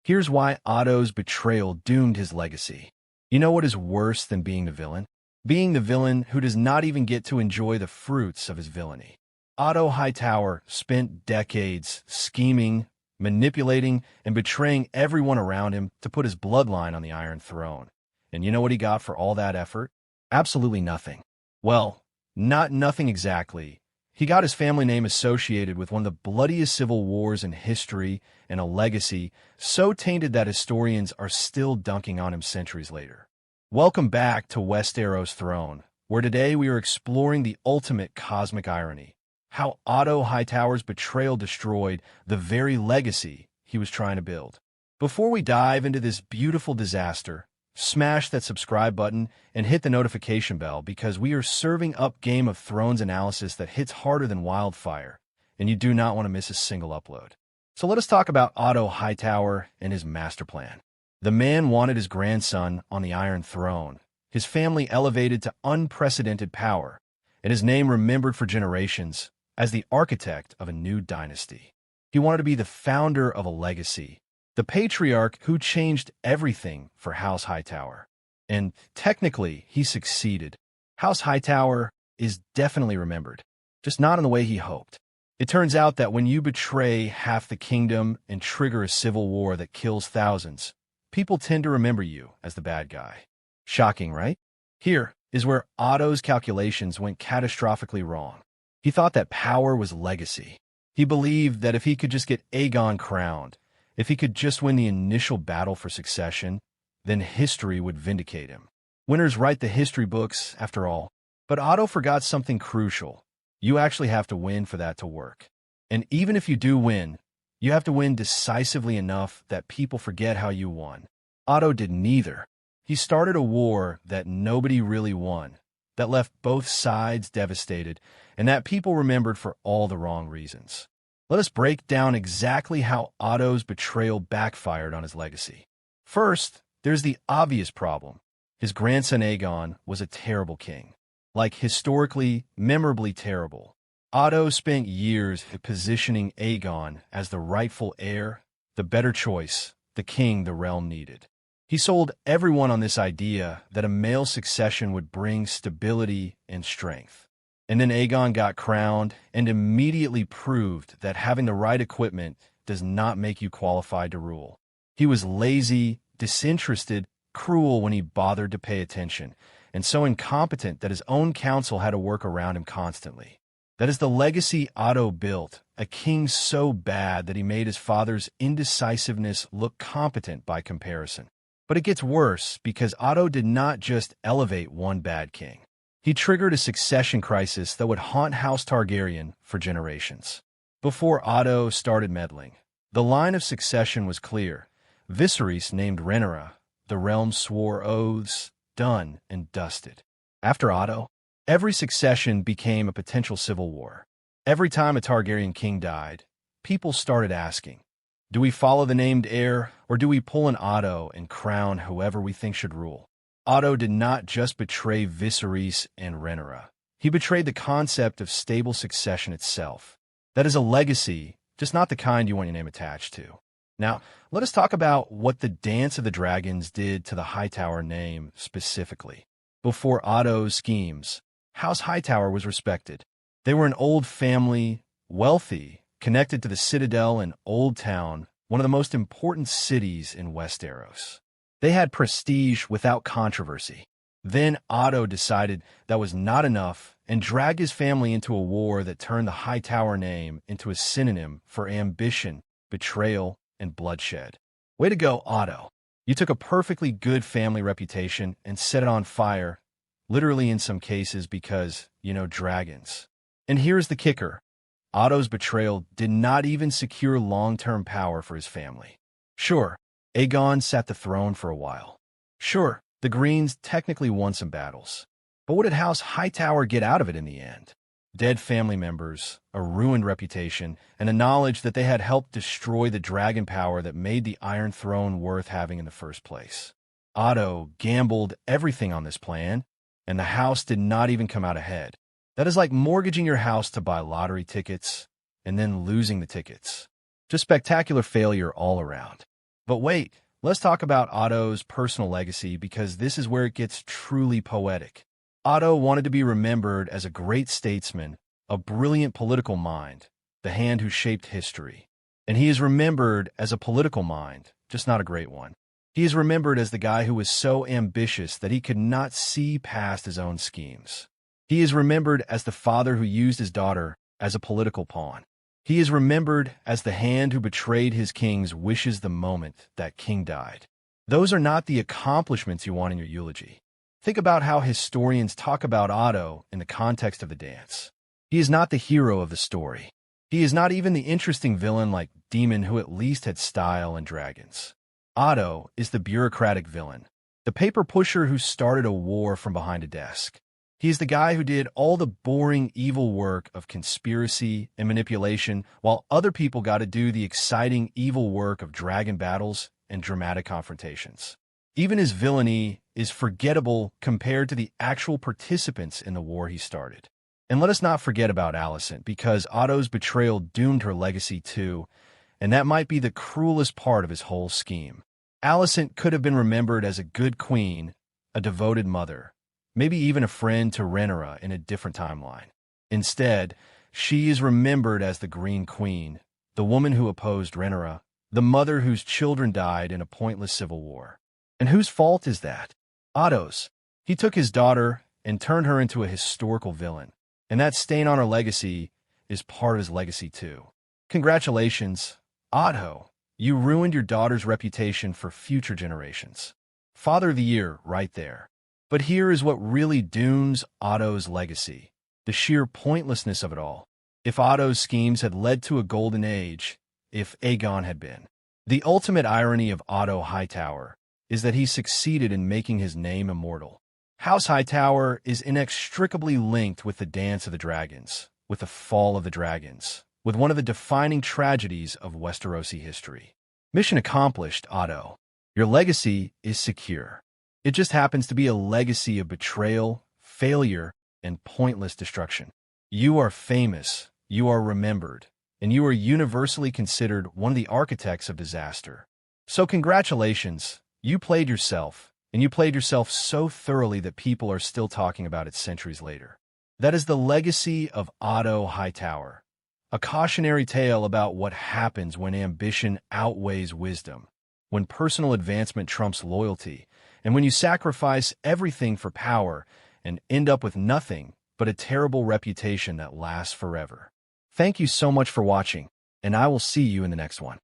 Here's why Otto's betrayal doomed his legacy. You know what is worse than being the villain? Being the villain who does not even get to enjoy the fruits of his villainy. Otto Hightower spent decades scheming, manipulating, and betraying everyone around him to put his bloodline on the Iron Throne. And you know what he got for all that effort? Absolutely nothing. Well, not nothing exactly. He got his family name associated with one of the bloodiest civil wars in history and a legacy so tainted that historians are still dunking on him centuries later. Welcome back to Westeros Throne, where today we are exploring the ultimate cosmic irony. How Otto Hightower's betrayal destroyed the very legacy he was trying to build. Before we dive into this beautiful disaster, smash that subscribe button and hit the notification bell because we are serving up Game of Thrones analysis that hits harder than wildfire, and you do not want to miss a single upload. So let us talk about Otto Hightower and his master plan. The man wanted his grandson on the Iron Throne, his family elevated to unprecedented power, and his name remembered for generations as the architect of a new dynasty. He wanted to be the founder of a legacy, the patriarch who changed everything for House Hightower. And technically, he succeeded. House Hightower is definitely remembered, just not in the way he hoped. It turns out that when you betray half the kingdom and trigger a civil war that kills thousands, people tend to remember you as the bad guy. Shocking, right? Here is where Otto's calculations went catastrophically wrong. He thought that power was legacy. He believed that if he could just get Aegon crowned, if he could just win the initial battle for succession, then history would vindicate him. Winners write the history books, after all. But Otto forgot something crucial. You actually have to win for that to work. And even if you do win, you have to win decisively enough that people forget how you won. Otto did neither. He started a war that nobody really won, that left both sides devastated, and that people remembered for all the wrong reasons. Let us break down exactly how Otto's betrayal backfired on his legacy. First, there's the obvious problem. His grandson Aegon was a terrible king. Like historically, memorably terrible. Otto spent years positioning Aegon as the rightful heir, the better choice, the king the realm needed. He sold everyone on this idea that a male succession would bring stability and strength. And then Aegon got crowned and immediately proved that having the right equipment does not make you qualified to rule. He was lazy, disinterested, cruel when he bothered to pay attention, and so incompetent that his own council had to work around him constantly. That is the legacy Otto built, a king so bad that he made his father's indecisiveness look competent by comparison. But it gets worse because Otto did not just elevate one bad king. He triggered a succession crisis that would haunt House Targaryen for generations. Before Otto started meddling, the line of succession was clear. Viserys named Rhaenyra. The realm swore oaths, done and dusted. After Otto, every succession became a potential civil war. Every time a Targaryen king died, people started asking, do we follow the named heir, or do we pull an Otto and crown whoever we think should rule? Otto did not just betray Viserys and Rhaenyra. He betrayed the concept of stable succession itself. That is a legacy, just not the kind you want your name attached to. Now, let us talk about what the Dance of the Dragons did to the Hightower name specifically. Before Otto's schemes, House Hightower was respected. They were an old family, wealthy, connected to the Citadel and Old Town, one of the most important cities in Westeros. They had prestige without controversy. Then Otto decided that was not enough and dragged his family into a war that turned the Hightower name into a synonym for ambition, betrayal, and bloodshed. Way to go, Otto. You took a perfectly good family reputation and set it on fire, literally in some cases because, dragons. And here's the kicker. Otto's betrayal did not even secure long-term power for his family. Sure, Aegon sat the throne for a while. Sure, the Greens technically won some battles. But what did House Hightower get out of it in the end? Dead family members, a ruined reputation, and a knowledge that they had helped destroy the dragon power that made the Iron Throne worth having in the first place. Otto gambled everything on this plan, and the house did not even come out ahead. That is like mortgaging your house to buy lottery tickets and then losing the tickets. Just spectacular failure all around. But wait, let's talk about Otto's personal legacy because this is where it gets truly poetic. Otto wanted to be remembered as a great statesman, a brilliant political mind, the hand who shaped history. And he is remembered as a political mind, just not a great one. He is remembered as the guy who was so ambitious that he could not see past his own schemes. He is remembered as the father who used his daughter as a political pawn. He is remembered as the hand who betrayed his king's wishes the moment that king died. Those are not the accomplishments you want in your eulogy. Think about how historians talk about Otto in the context of the dance. He is not the hero of the story. He is not even the interesting villain like Demon who at least had style and dragons. Otto is the bureaucratic villain, the paper pusher who started a war from behind a desk. He is the guy who did all the boring, evil work of conspiracy and manipulation, while other people got to do the exciting, evil work of dragon battles and dramatic confrontations. Even his villainy is forgettable compared to the actual participants in the war he started. And let us not forget about Alicent, because Otto's betrayal doomed her legacy too, and that might be the cruelest part of his whole scheme. Alicent could have been remembered as a good queen, a devoted mother, maybe even a friend to Rhaenyra in a different timeline. Instead, she is remembered as the Green Queen, the woman who opposed Rhaenyra, the mother whose children died in a pointless civil war. And whose fault is that? Otto's. He took his daughter and turned her into a historical villain, and that stain on her legacy is part of his legacy too. Congratulations, Otto. You ruined your daughter's reputation for future generations. Father of the Year right there. But here is what really dooms Otto's legacy, the sheer pointlessness of it all. If Otto's schemes had led to a golden age, if Aegon had been. The ultimate irony of Otto Hightower is that he succeeded in making his name immortal. House Hightower is inextricably linked with the Dance of the Dragons, with the Fall of the Dragons, with one of the defining tragedies of Westerosi history. Mission accomplished, Otto. Your legacy is secure. It just happens to be a legacy of betrayal, failure, and pointless destruction. You are famous, you are remembered, and you are universally considered one of the architects of disaster. So congratulations, you played yourself, and you played yourself so thoroughly that people are still talking about it centuries later. That is the legacy of Otto Hightower, a cautionary tale about what happens when ambition outweighs wisdom, when personal advancement trumps loyalty, and when you sacrifice everything for power and end up with nothing but a terrible reputation that lasts forever. Thank you so much for watching, and I will see you in the next one.